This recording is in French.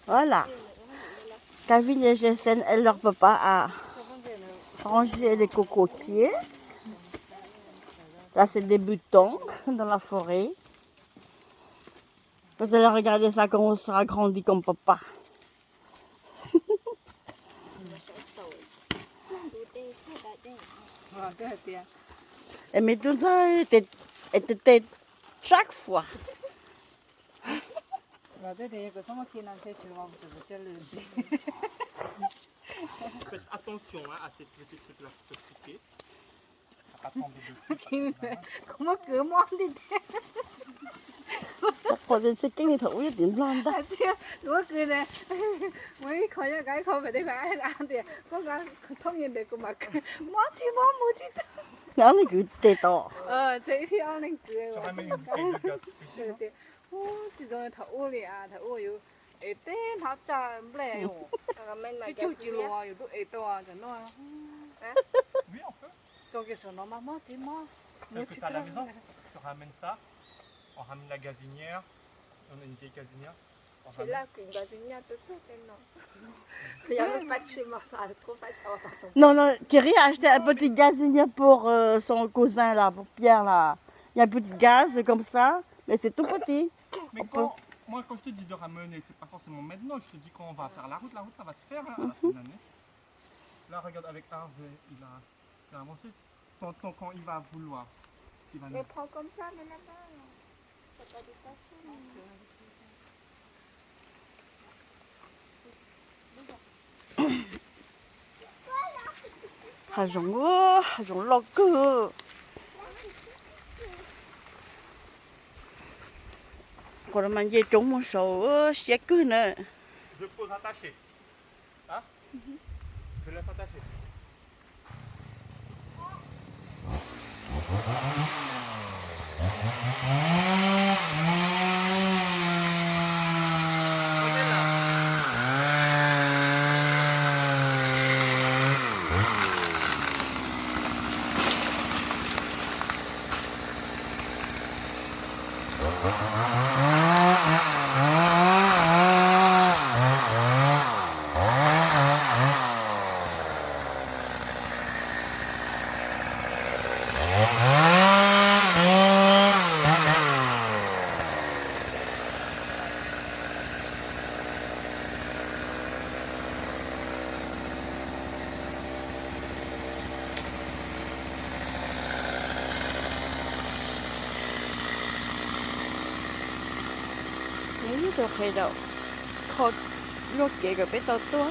Voilà. Kevin et Jensen et leur papa a rangé les cocotiers. Là, c'est des butons dans la forêt. Vous allez regarder ça quand on sera grandi comme papa. Et mais tout ça était chaque fois. Faites attention à cette petite truc-là qui peut piquer. Ça va pas tomber dessus. Comment que moi đi Có đến sẽ kinh thì thấu biết điểm loạn ta. chưa đúng cười này mấy khỏi ra cái không phải để phải ăn thì có cái thông nhiên để của mà món chi mua chi Nó là cứ tê to. chị thì ăn lên cười J'aurais même une bouteille de gaz. thì chỉ rồi thấu liền thấu yêu ế té tháo cha lẹ yo cái chú chỉ lo yo lúc ế to cho nó Oui, on peut. 저기 서 너만 뭐지 뭐 Celle que tu as à la maison, tu ramènes ça. On ramène la gazinière. On a une vieille gazinière. On C'est ramène. là qu'une gazinière tout ça, non. Il n'y avait pas de chez moi, ça trop pas de Non, non, Thierry a acheté un petit gazinier pour son cousin là, pour Pierre là. Il y a un petit gaz comme ça, mais c'est tout petit. Mais moi, quand je te dis de ramener, c'est pas forcément maintenant. Je te dis quand on va faire la route ça va se faire hein, à la fin de l'année. Là, regarde, avec Harvey, il a avancé. Quand il va vouloir, il va nous... Mais prends comme ça, mais là-bas, c'est pas détaché. 하종 럭크. 그러면 이제 좀 무서워, 새끼는. Je pose attaché. Hein Je laisse attacher. Nếu như cho khai đậu, khó lột kể cả bé tao tốt.